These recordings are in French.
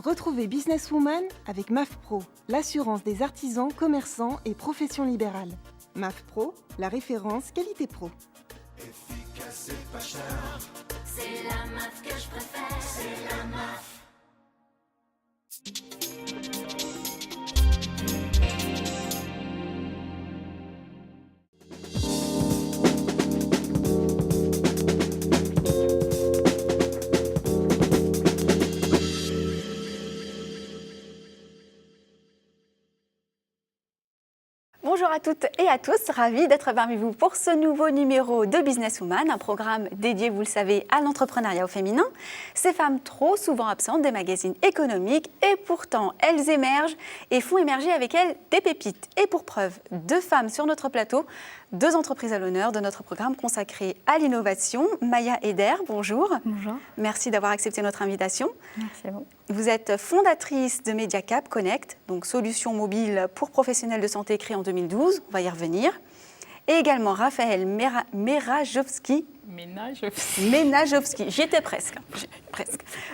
Retrouvez Businesswoman avec MAF Pro, l'assurance des artisans, commerçants et professions libérales. MAF Pro, la référence qualité pro. Efficace et pas cher. C'est la MAF que je préfère. C'est la MAF. Bonjour à toutes et à tous, ravie d'être parmi vous pour ce nouveau numéro de Businesswoman, un programme dédié, vous le savez, à l'entrepreneuriat au féminin. Ces femmes trop souvent absentes des magazines économiques et pourtant elles émergent et font émerger avec elles des pépites. Et pour preuve, 2 femmes sur notre plateau, 2 entreprises à l'honneur de notre programme consacré à l'innovation. Maya Eder, bonjour. Bonjour. Merci d'avoir accepté notre invitation. Merci à vous. Vous êtes fondatrice de Mediacap Connect, donc solution mobile pour professionnels de santé créée en 2012, on va y revenir. Et également Raphaël Merajowski. Menajowski, j'y étais presque.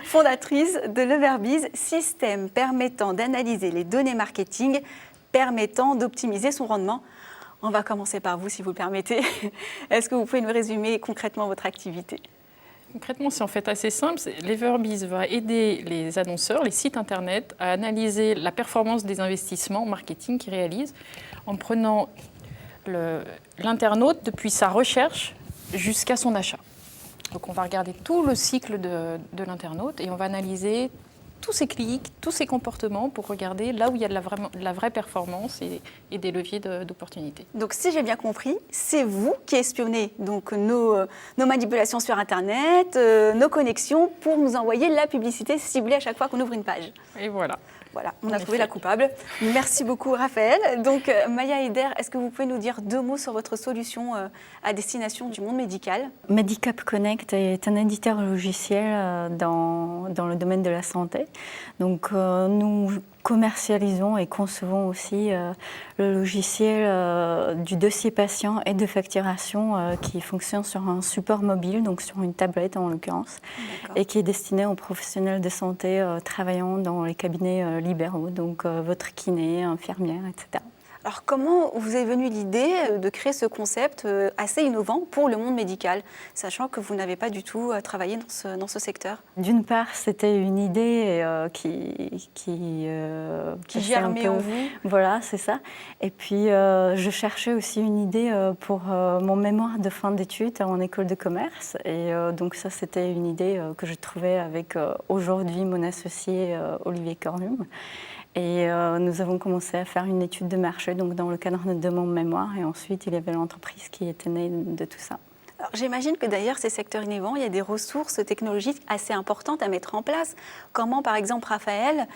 Fondatrice de Leverbiz, système permettant d'analyser les données marketing, permettant d'optimiser son rendement. On va commencer par vous, si vous le permettez. Est-ce que vous pouvez nous résumer concrètement votre activité ? Concrètement, c'est en fait assez simple. Leverbiz va aider les annonceurs, les sites internet, à analyser la performance des investissements marketing qu'ils réalisent en prenant l'internaute depuis sa recherche jusqu'à son achat. Donc on va regarder tout le cycle de l'internaute et on va analyser tous ses clics, tous ses comportements pour regarder là où il y a de la vraie performance et des leviers d'opportunité. Donc si j'ai bien compris, c'est vous qui espionnez donc nos manipulations sur Internet, nos connexions pour nous envoyer la publicité ciblée à chaque fois qu'on ouvre une page. Et voilà. Voilà, on a trouvé la coupable. Merci beaucoup Raphaël. Donc Maya Eder, est-ce que vous pouvez nous dire 2 mots sur votre solution à destination du monde médical ? Mediacap Connect est un éditeur logiciel dans le domaine de la santé. Donc nous commercialisons et concevons aussi le logiciel du dossier patient et de facturation qui fonctionne sur un support mobile, donc sur une tablette en l'occurrence, et qui est destiné aux professionnels de santé travaillant dans les cabinets libéraux, donc votre kiné, infirmière, etc. Alors comment vous est venue l'idée de créer ce concept assez innovant pour le monde médical, sachant que vous n'avez pas du tout travaillé dans ce secteur ? D'une part, c'était une idée qui germait en vous. Voilà, c'est ça. Et puis, je cherchais aussi une idée pour mon mémoire de fin d'études en école de commerce. Et donc ça, c'était une idée que je trouvais avec aujourd'hui mon associé Olivier Cornum. Et nous avons commencé à faire une étude de marché donc dans le cadre de mon mémoire. Et ensuite, il y avait l'entreprise qui était née de tout ça. Alors, j'imagine que d'ailleurs, ces secteurs innovants, il y a des ressources technologiques assez importantes à mettre en place. Comment, par exemple, Raphaël,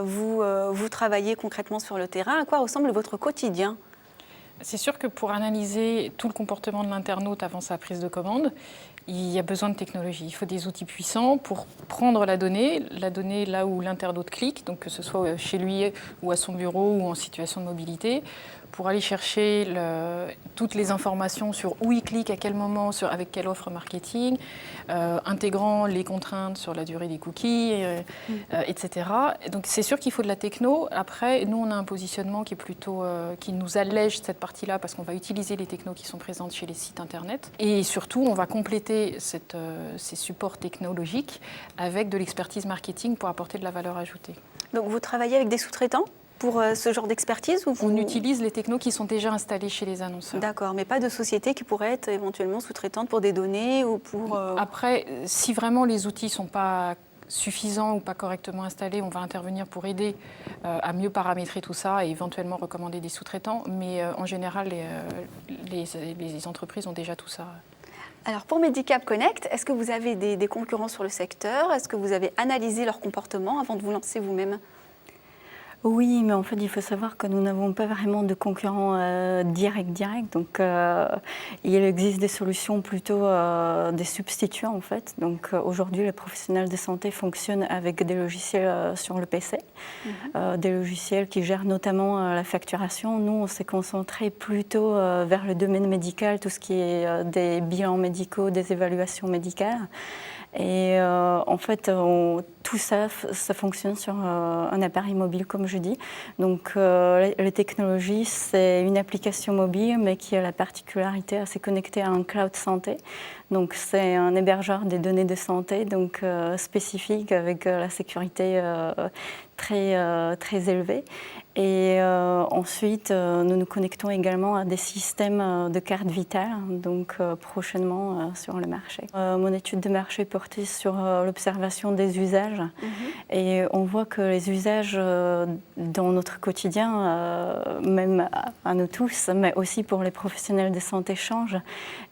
vous travaillez concrètement sur le terrain ? À quoi ressemble votre quotidien ? C'est sûr que pour analyser tout le comportement de l'internaute avant sa prise de commande, il y a besoin de technologie. Il faut des outils puissants pour prendre la donnée là où l'internaute clique, donc que ce soit chez lui ou à son bureau ou en situation de mobilité, pour aller chercher toutes les informations sur où il clique, à quel moment, avec quelle offre marketing, intégrant les contraintes sur la durée des cookies, etc. Donc c'est sûr qu'il faut de la techno. Après, nous, on a un positionnement qui est plutôt qui nous allège cette partie-là parce qu'on va utiliser les technos qui sont présentes chez les sites internet. Et surtout, on va compléter ces supports technologiques avec de l'expertise marketing pour apporter de la valeur ajoutée. Donc vous travaillez avec des sous-traitants pour ce genre d'expertise ou On utilise les technos qui sont déjà installés chez les annonceurs. D'accord, mais pas de société qui pourrait être éventuellement sous-traitante pour des données ou pour... Après, si vraiment les outils ne sont pas suffisants ou pas correctement installés, on va intervenir pour aider à mieux paramétrer tout ça et éventuellement recommander des sous-traitants. Mais en général, les entreprises ont déjà tout ça. Alors pour Mediacap Connect, est-ce que vous avez des concurrents sur le secteur ? Est-ce que vous avez analysé leur comportement avant de vous lancer vous-même ? Oui, mais en fait, il faut savoir que nous n'avons pas vraiment de concurrents directs. Donc, il existe des solutions plutôt des substituts, en fait. Donc, aujourd'hui, les professionnels de santé fonctionnent avec des logiciels sur le PC, des logiciels qui gèrent notamment la facturation. Nous, on s'est concentré plutôt vers le domaine médical, tout ce qui est des bilans médicaux, des évaluations médicales. Et en fait, tout ça, ça fonctionne sur un appareil mobile, comme je dis. Donc, les technologies, c'est une application mobile, mais qui a la particularité à se connecter à un cloud santé. Donc, c'est un hébergeur des données de santé, donc spécifique, avec la sécurité très élevée. Et ensuite, nous nous connectons également à des systèmes de cartes vitales, donc prochainement sur le marché. Mon étude de marché portait sur l'observation des usages. Et on voit que les usages dans notre quotidien, même à nous tous, mais aussi pour les professionnels de santé, changent.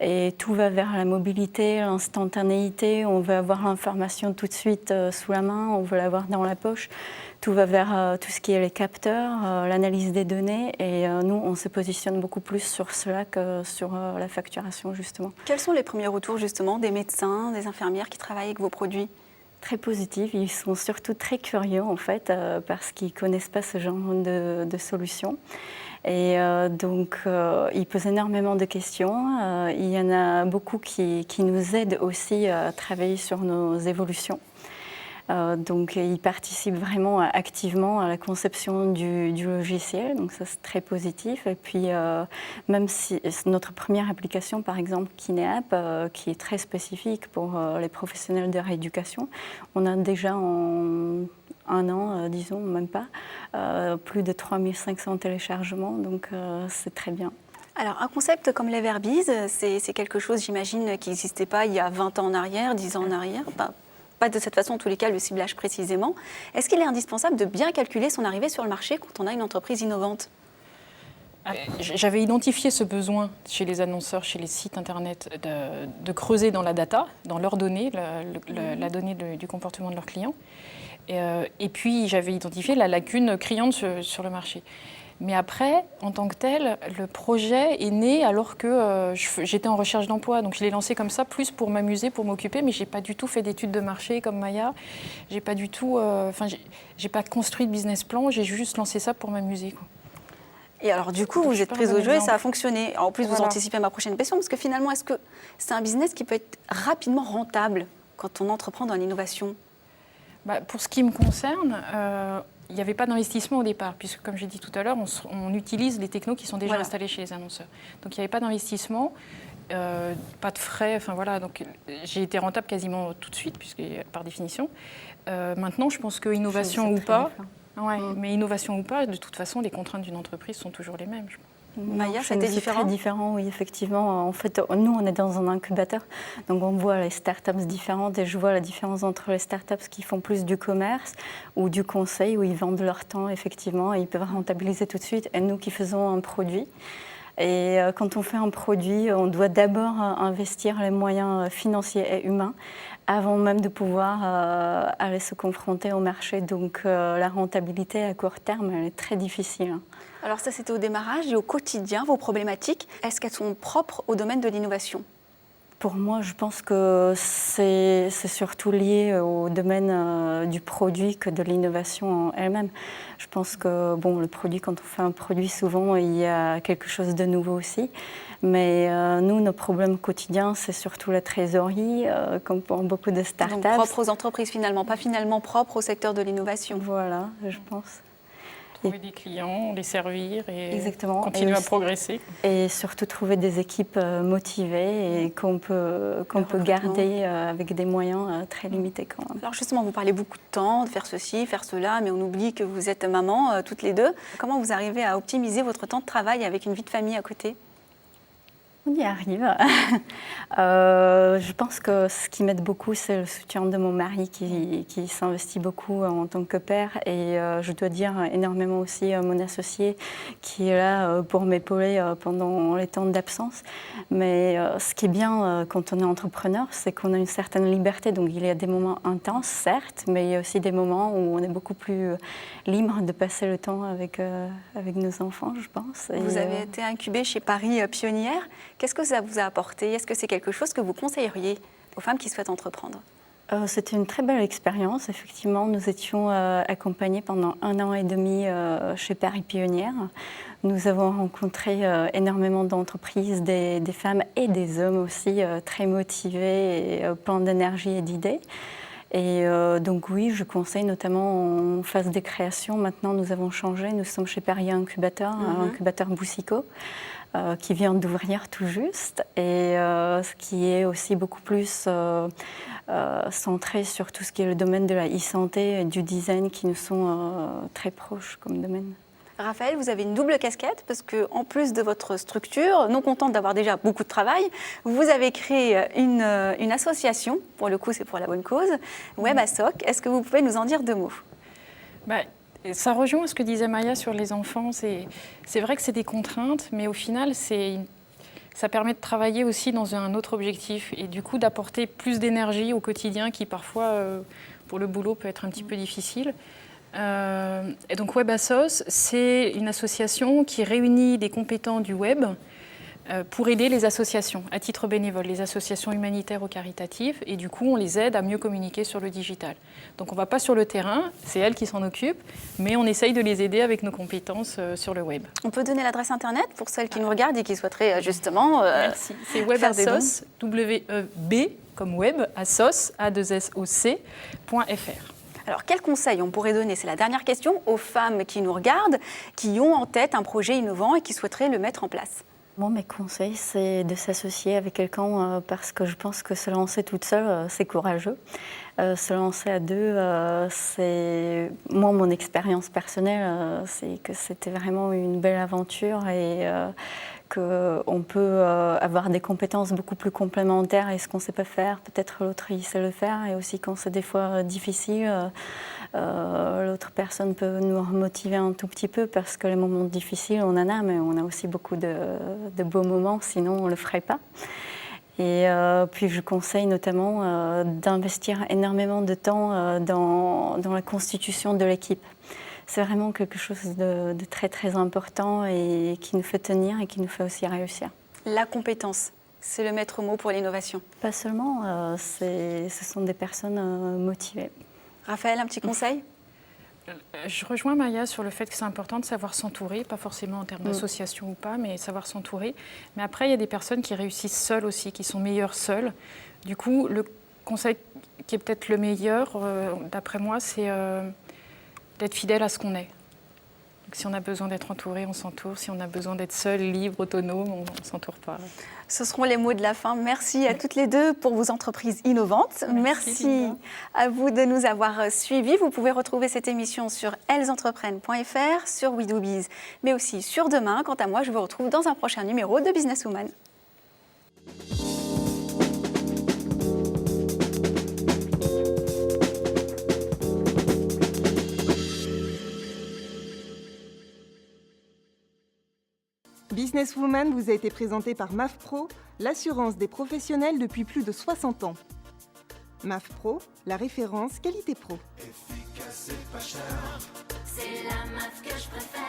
Et tout va vers la mobilité, l'instantanéité. On veut avoir l'information tout de suite sous la main, on veut l'avoir dans la poche. Tout va vers tout ce qui est les capteurs, l'analyse des données. Et nous, on se positionne beaucoup plus sur cela que sur la facturation, justement. Quels sont les premiers retours, justement, des médecins, des infirmières qui travaillent avec vos produits ? Très positifs. Ils sont surtout très curieux, en fait, parce qu'ils ne connaissent pas ce genre de solutions. Et donc, ils posent énormément de questions. Il y en a beaucoup qui nous aident aussi à travailler sur nos évolutions. Donc, ils participent vraiment activement à la conception du logiciel, donc ça c'est très positif. Et puis, même si notre première application, par exemple, KinéApp, qui est très spécifique pour les professionnels de rééducation, on a déjà en un an, disons, même pas, plus de 3500 téléchargements, donc c'est très bien. Alors, un concept comme l'Everbiz, c'est quelque chose, j'imagine, qui n'existait pas il y a 20 ans en arrière, 10 ans en arrière, pas de cette façon, en tous les cas, le ciblage précisément. Est-ce qu'il est indispensable de bien calculer son arrivée sur le marché quand on a une entreprise innovante ? J'avais identifié ce besoin chez les annonceurs, chez les sites internet, de creuser dans la data, dans leurs données, la donnée du comportement de leurs clients. Et puis, j'avais identifié la lacune criante sur le marché. Mais après, en tant que tel, le projet est né alors que j'étais en recherche d'emploi. Donc je l'ai lancé comme ça, plus pour m'amuser, pour m'occuper, mais je n'ai pas du tout fait d'études de marché comme Maya. J'ai pas du tout, j'ai pas construit de business plan, j'ai juste lancé ça pour m'amuser, quoi. Et alors du coup, vous êtes prise au jeu et ça a fonctionné. En plus, vous anticipez ma prochaine question, parce que finalement, est-ce que c'est un business qui peut être rapidement rentable quand on entreprend dans l'innovation ? Pour ce qui me concerne, il n'y avait pas d'investissement au départ, puisque comme j'ai dit tout à l'heure, on utilise les technos qui sont déjà installés chez les annonceurs. Donc il n'y avait pas d'investissement, pas de frais, donc j'ai été rentable quasiment tout de suite, puisque par définition. Maintenant, je pense que innovation ou pas, mais innovation ou pas, de toute façon, les contraintes d'une entreprise sont toujours les mêmes, je pense. Maya, c'était différent. C'est très différent, oui, effectivement. En fait, nous, on est dans un incubateur, donc on voit les startups différentes et je vois la différence entre les startups qui font plus du commerce ou du conseil, où ils vendent leur temps, effectivement, et ils peuvent rentabiliser tout de suite, et nous qui faisons un produit. Et quand on fait un produit, on doit d'abord investir les moyens financiers et humains avant même de pouvoir aller se confronter au marché. Donc la rentabilité à court terme, elle est très difficile. Alors ça, c'était au démarrage et au quotidien, vos problématiques, est-ce qu'elles sont propres au domaine de l'innovation ? Pour moi, je pense que c'est surtout lié au domaine du produit que de l'innovation elle-même. Je pense que le produit, quand on fait un produit, souvent, il y a quelque chose de nouveau aussi. Mais nous, nos problèmes quotidiens, c'est surtout la trésorerie, comme pour beaucoup de startups. Donc propre aux entreprises finalement, pas finalement propre au secteur de l'innovation. Voilà, je pense. Trouver des clients, les servir et exactement. Continuer à progresser. Et surtout trouver des équipes motivées et qu'on peut garder avec des moyens très limités quand même. Alors justement, vous parlez beaucoup de temps, de faire ceci, faire cela, mais on oublie que vous êtes maman toutes les deux. Comment vous arrivez à optimiser votre temps de travail avec une vie de famille à côté ? On y arrive. Je pense que ce qui m'aide beaucoup, c'est le soutien de mon mari qui s'investit beaucoup en tant que père. Et je dois dire énormément aussi mon associé qui est là pour m'épauler pendant les temps d'absence. Mais ce qui est bien quand on est entrepreneur, c'est qu'on a une certaine liberté. Donc il y a des moments intenses, certes, mais il y a aussi des moments où on est beaucoup plus libre de passer le temps avec nos enfants, je pense. Vous avez été incubée chez Paris Pionnière. Qu'est-ce que ça vous a apporté ? Est-ce que c'est quelque chose que vous conseilleriez aux femmes qui souhaitent entreprendre ? C'était une très belle expérience. Effectivement, nous étions accompagnés pendant 1 an et demi chez Paris Pionnière. Nous avons rencontré énormément d'entreprises, des femmes et des hommes aussi, très motivés et pleins d'énergie et d'idées. Et donc oui, je conseille notamment en phase de création. Maintenant, nous avons changé. Nous sommes chez Perrier Incubateur, incubateur Boussico, qui vient d'ouvrir tout juste. Et ce qui est aussi beaucoup plus centré sur tout ce qui est le domaine de la e-santé et du design qui nous sont très proches comme domaine. Raphaël, vous avez une double casquette parce que, en plus de votre structure, non contente d'avoir déjà beaucoup de travail, vous avez créé une association, pour le coup c'est pour la bonne cause, WebASSOC. Est-ce que vous pouvez nous en dire 2 mots? Ça rejoint ce que disait Maya sur les enfants. C'est vrai que c'est des contraintes, mais au final, ça permet de travailler aussi dans un autre objectif et du coup d'apporter plus d'énergie au quotidien qui parfois, pour le boulot, peut être un petit peu difficile. Et donc WebASSOC, c'est une association qui réunit des compétents du web pour aider les associations à titre bénévole, les associations humanitaires ou caritatives, et du coup on les aide à mieux communiquer sur le digital. Donc on ne va pas sur le terrain, c'est elles qui s'en occupent, mais on essaye de les aider avec nos compétences sur le web. On peut donner l'adresse internet pour celles qui nous regardent et qui souhaiteraient justement Merci. C'est WebASSOC, W-E-B comme web, assoc, A2SOC.fr. Alors, quels conseils on pourrait donner, c'est la dernière question, aux femmes qui nous regardent, qui ont en tête un projet innovant et qui souhaiteraient le mettre en place? Moi, mes conseils, c'est de s'associer avec quelqu'un parce que je pense que se lancer toute seule, c'est courageux. Se lancer à 2, c'est... Moi, mon expérience personnelle, c'est que c'était vraiment une belle aventure et qu'on peut avoir des compétences beaucoup plus complémentaires et ce qu'on ne sait pas faire, peut-être l'autre il sait le faire et aussi quand c'est des fois difficile, l'autre personne peut nous remotiver un tout petit peu parce que les moments difficiles on en a, mais on a aussi beaucoup de beaux moments, sinon on ne le ferait pas. Et puis je conseille notamment d'investir énormément de temps dans la constitution de l'équipe. C'est vraiment quelque chose de très très important et qui nous fait tenir et qui nous fait aussi réussir. La compétence, c'est le maître mot pour l'innovation. Pas seulement, ce sont des personnes motivées. Raphaël, un petit conseil? Je rejoins Maya sur le fait que c'est important de savoir s'entourer, pas forcément en termes d'association ou pas, mais savoir s'entourer. Mais après, il y a des personnes qui réussissent seules aussi, qui sont meilleures seules. Du coup, le conseil qui est peut-être le meilleur, d'après moi, c'est d'être fidèle à ce qu'on est. Donc, si on a besoin d'être entouré, on s'entoure. Si on a besoin d'être seul, libre, autonome, on ne s'entoure pas. Ce seront les mots de la fin. Merci à toutes les deux pour vos entreprises innovantes. Merci à vous de nous avoir suivis. Vous pouvez retrouver cette émission sur ellesentreprenent.fr, sur WeDoBiz, mais aussi sur Demain. Quant à moi, je vous retrouve dans un prochain numéro de Businesswoman. Businesswoman vous a été présenté par MAFPRO, l'assurance des professionnels depuis plus de 60 ans. MAFPRO, la référence qualité pro. Efficace et pas cher. C'est la MAF que je préfère.